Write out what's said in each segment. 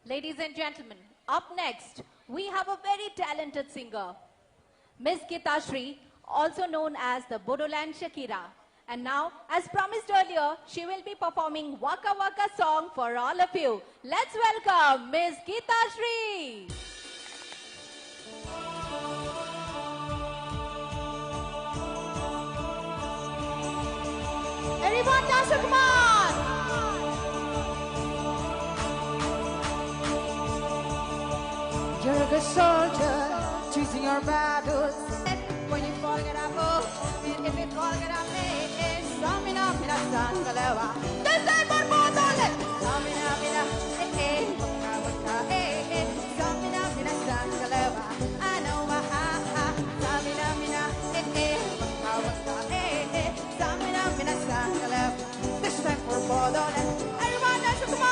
Ladies and gentlemen, up next, we have a very talented singer, Miss Geetashri, also known as the Bodoland Shakira. And now, as promised earlier, she will be performing Waka Waka song for all of you. Let's welcome Miss Geetashri. Everyone dance, come on! You're a good soldier, choosing your battles. When you fall, get up, oh, if it fall, get up, eh, Samina, Mina, Sangalewa. This is for Bodoland. Samina, Mina, Samina, Mina, Sangalewa. I know, Samina, Mina, Samina, Mina, Sangalewa. This time for Bodoland. Everyone dance, come on!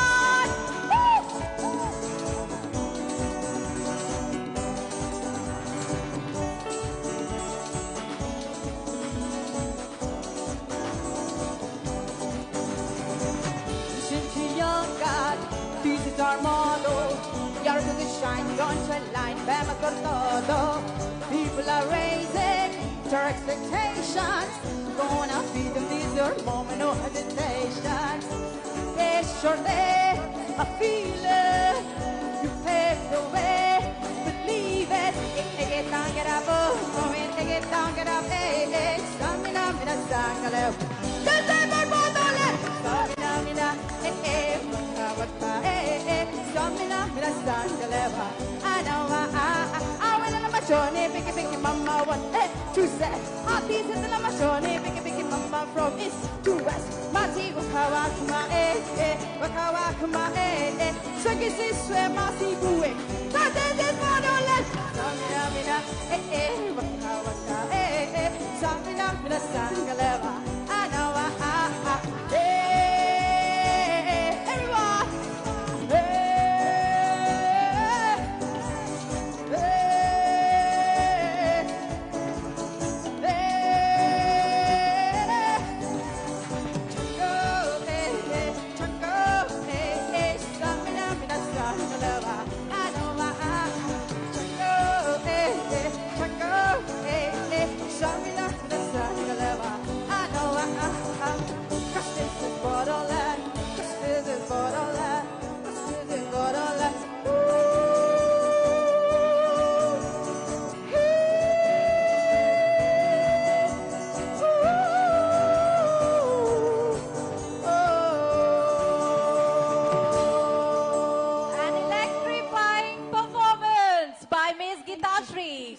This is our motto. You're going to shine, don't you line, Bama todo. People are raising their expectations. Gonna feed them this your moment, no hesitation. It's your day, I feel it. You paved the way, believe it. Take it down, get up, oh, take it down, get up, hey, stamina, mina, sangale. This is our Bodoland. Stamina, mina, Samina, mina, sangalewa. I know, I went on my journey, picky, picky, mama, what, to say. I beat it in my journey, picky, picky, mama, from east to west. Mati, wakawakuma, wakawakuma, Swaggy, swear, Masi, booing. That is Bodoland. Samina, mina, wakawaka, Samina, mina, sangalewa. I know,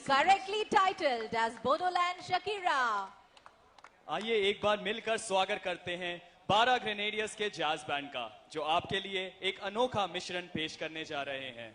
correctly titled as Bodoland Shakira. आइए एक बार मिलकर स्वागत करते हैं 12 grenadiers के jazz band का, जो आपके लिए एक अनोखा मिश्रण पेश करने जा रहे हैं।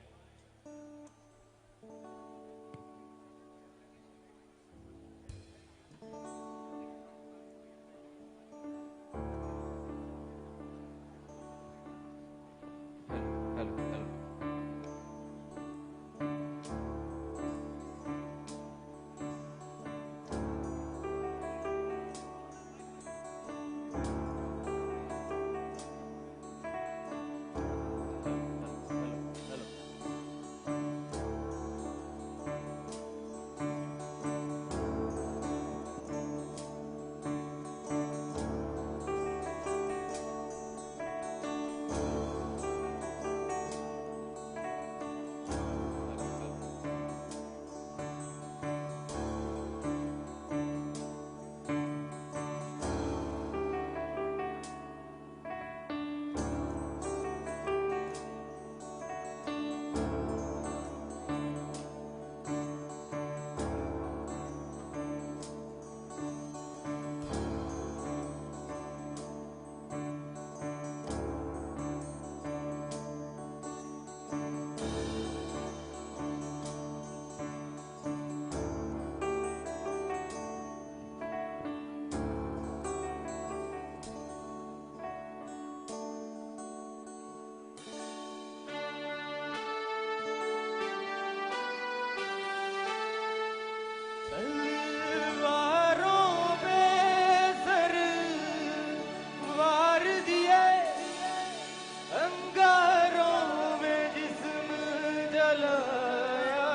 जलाया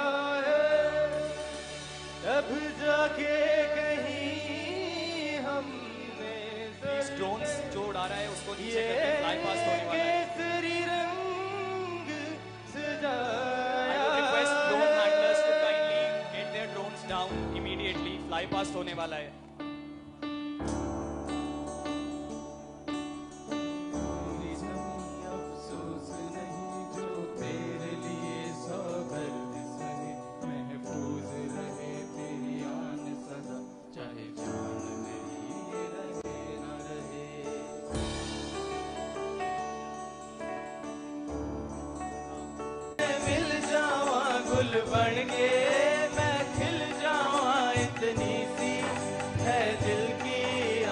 है, तब जाके कहीं हमने These drones जो उड़ा रहा है उसको नीचे ये करके fly past होने वाला है. केसरी रंग I सजाया would request drone है। handlers to kindly get their drones down immediately. Fly past होने वाला है. मेरी जमीं अफसोस नहीं जो तेरे लिए सौगंध सहे, महफूज रहे तेरी आन सदा, चाहे जान मेरी रहे न रहे। मैं मिल जावा गुल बन के, मैं खिल जावा, इतनी सी है दिल की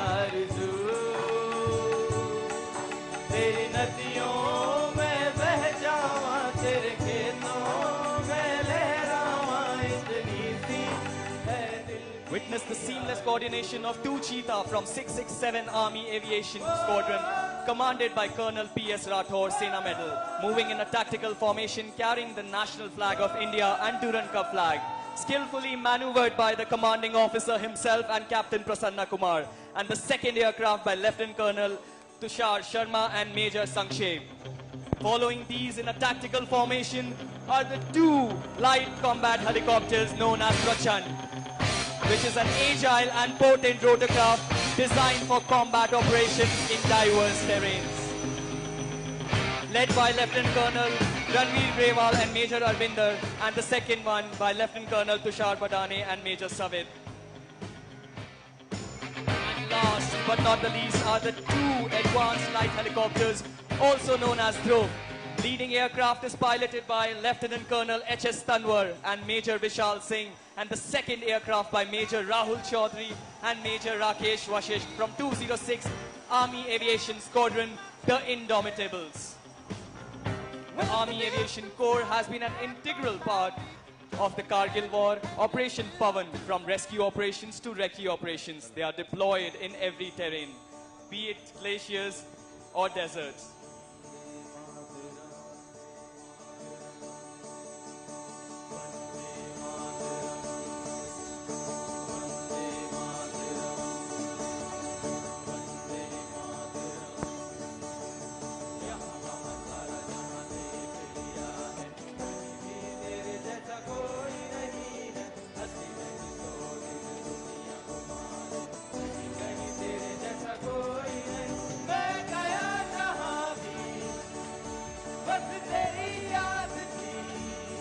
आरज़ू। तेरी नदियों में बह जावा, तेरे खेतों में लहरावा, इतनी सी है दिल की। Witness the seamless coordination of two cheetah from 667 Army Aviation Squadron, commanded by Colonel P.S. Rathore, Sena Medal, moving in a tactical formation carrying the national flag of India and Durand Cup flag, skillfully maneuvered by the commanding officer himself and Captain Prasanna Kumar, and the second aircraft by Lieutenant Colonel Tushar Sharma and Major Sankshev. Following these in a tactical formation are the two light combat helicopters known as Prachand, which is an agile and potent rotorcraft designed for combat operations in diverse terrains. Led by Lieutenant Colonel Ranveer Grewal and Major Arvinder, and the second one by Lieutenant Colonel Tushar Badane and Major Savid. And last but not the least are the two advanced light helicopters, also known as Dhruv. Leading aircraft is piloted by Lieutenant Colonel H.S. Tanwar and Major Vishal Singh, and the second aircraft by Major Rahul Chaudhary and Major Rakesh Vashisht from 206 Army Aviation Squadron, the Indomitables. The Army Aviation Corps has been an integral part of the Kargil War, Operation Pavan, from rescue operations to recce operations. They are deployed in every terrain, be it glaciers or deserts.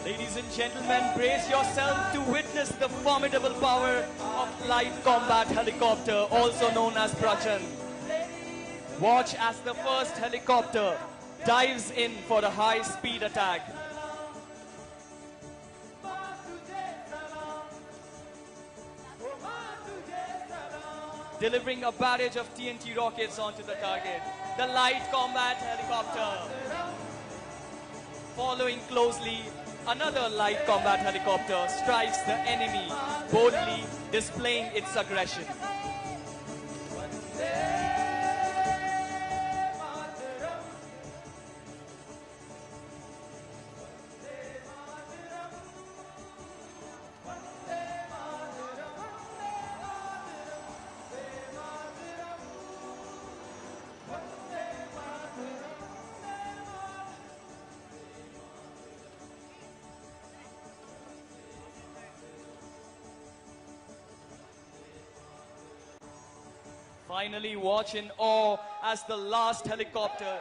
Ladies and gentlemen, brace yourself to witness the formidable power of light combat helicopter, also known as Prachand. Watch as the first helicopter dives in for a high-speed attack. Delivering a barrage of TNT rockets onto the target. The light combat helicopter. Following closely, another light combat helicopter strikes the enemy, boldly displaying its aggression. Finally, watch in awe as the last helicopter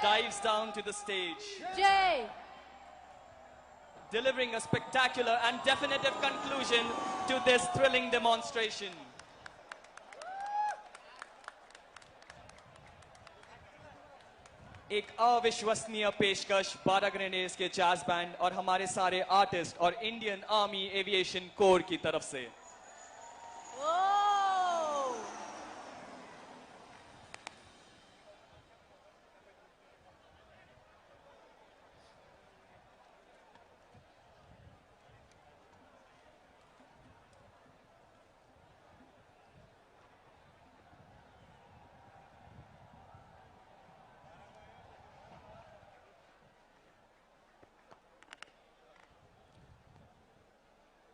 dives down to the stage, Jay! delivering a spectacular and definitive conclusion to this thrilling demonstration. एक अविश्वसनीय पेशकश 12 grenades के jazz band और हमारे सारे artist और Indian army aviation core की तरफ से। Oh!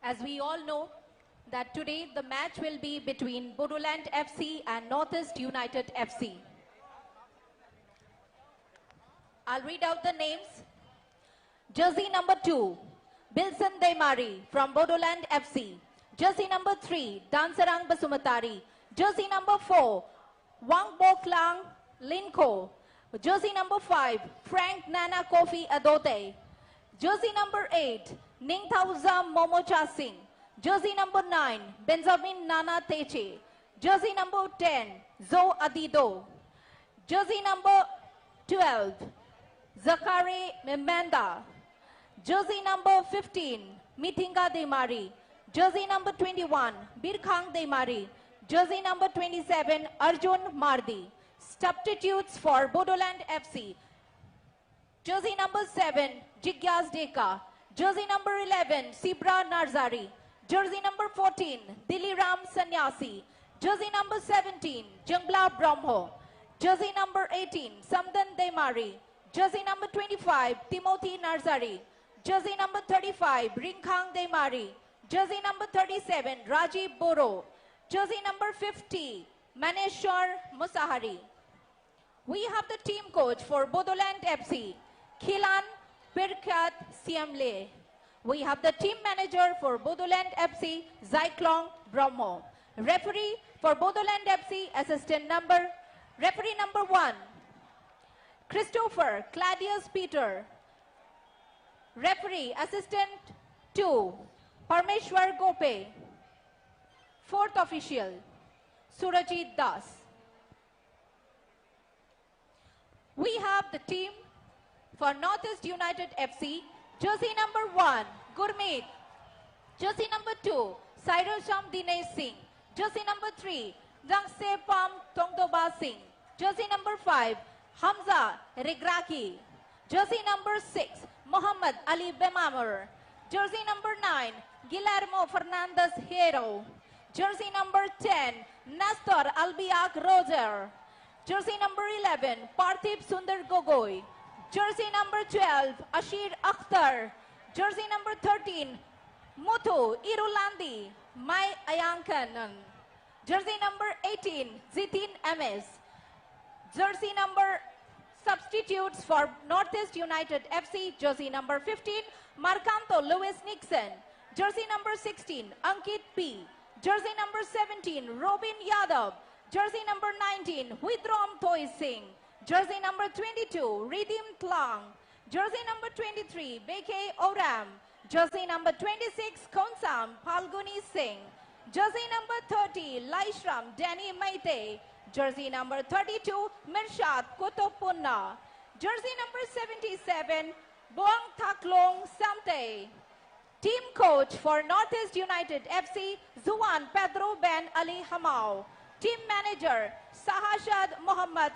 As we all know that today the match will be between Bodoland FC and NorthEst United FC. I'll read out the names. Jersey number 2, Bilson Deimari from Bodoland FC. Jersey number 3, Dansarang Basumatari. Jersey number 4, Wang Boklang Linko. Jersey number 5, Frank Nana Kofi Adote. Jersey number 8, Ningthauzam Momocha Singh. Jersey number 9, Benjamin Nana Teche. Jersey number 10, Zo Adido. Jersey number 12, Zakari Memanda. Jersey number 15, Mithinga Deimari. Jersey number 21, Birkhang Deimari. Jersey number 27, Arjun Mardi. Substitutes for Bodoland FC. Jersey number 7, Jigyas Deka. Jersey number 11, Sibra Narzari. Jersey number 14, Diliram Sanyasi. Jersey number 17, Jungla Brahmo. Jersey number 18, Samdan Deimari. Jersey number 25, Timothy Narzari. Jersey number 35, Ringkhang Deimari. Jersey number 37, Rajiv Boro. Jersey number 50, Maneshwar Musahari. We have the team coach for Bodoland FC, Khilan Pirkat Siamle. We have the team manager for Bodoland FC, Zyklong Brahmo. Referee for Bodoland FC, referee number 1, Christopher Claudius Peter. Referee assistant 2, Parmeshwar Gope. Fourth official, Surajit Das. We have the team for NorthEst United FC, jersey number 1, Gurmeet. Jersey number 2, Sairasham Dinesh Singh. Jersey number 3, Rangse Pam Tongdoba Singh. Jersey number 5, Hamza Regraki. Jersey number 6, Muhammad Ali Bemamur. Jersey number 9, Guillermo Fernandez Hero. Jersey number 10, Nestor Albiak Roger. Jersey number 11, Parthiv Sundar Gogoi. Jersey number 12, Ashir Akhtar. Jersey number 13, Muthu Irulandi, Mai Ayankanan. Jersey number 18, Zitin MS. Jersey number substitutes for NorthEst United FC, jersey number 15, Marcanto Lewis Nixon. Jersey number 16, Ankit P. Jersey number 17, Robin Yadav. Jersey number 19, Huidrom Toy Singh. Jersey number 22, Ridim Tlang. Jersey number 23, Beke Oram. Jersey number 26, Konsam Palguni Singh. Jersey number 30, Laishram Danny Maite. Jersey number 32, Mirshad Kutupunna. Jersey number 77, Boang Thaklong Samte. Team coach for NorthEst United FC, Zuan Pedro Ben Ali Hamau. Team manager, Sahashad Muhammad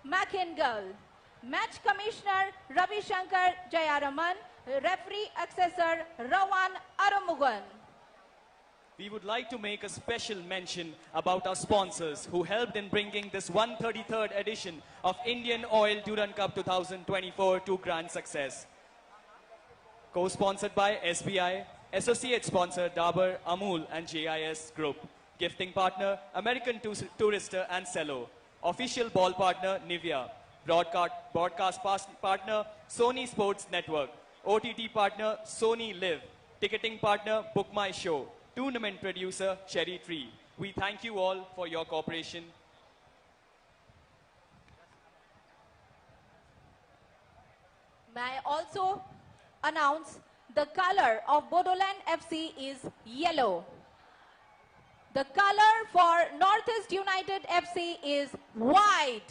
Makingal. Match commissioner, Ravi Shankar Jayaraman. Referee accessor, Rawan Aramugan. We would like to make a special mention about our sponsors who helped in bringing this 133rd edition of Indian Oil Durand Cup 2024 to grand success. Co-sponsored by SBI, associate sponsor Dabur, Amul and JIS Group. Gifting partner American Tourister and Cello. Official ball partner Nivea. Broadcast partner Sony Sports Network. OTT partner Sony Live. Ticketing partner Book My Show. Tournament producer Cherry Tree. We thank you all for your cooperation. May I also announce the color of Bodoland FC is yellow. The color for NorthEst United FC is white.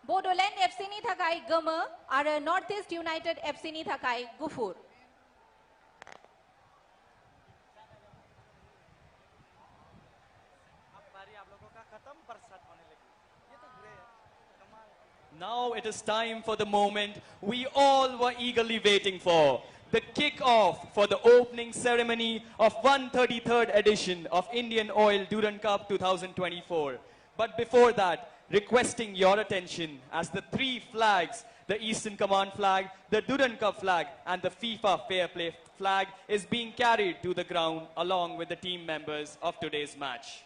Bodoland FC ni thakai gama ara NorthEst United FC ni thakai gufur. Now it is time for the moment we all were eagerly waiting for. The kick-off for the opening ceremony of 133rd edition of Indian Oil Durand Cup 2024. But before that, requesting your attention as the three flags, the Eastern Command flag, the Durand Cup flag, and the FIFA Fair Play flag is being carried to the ground along with the team members of today's match.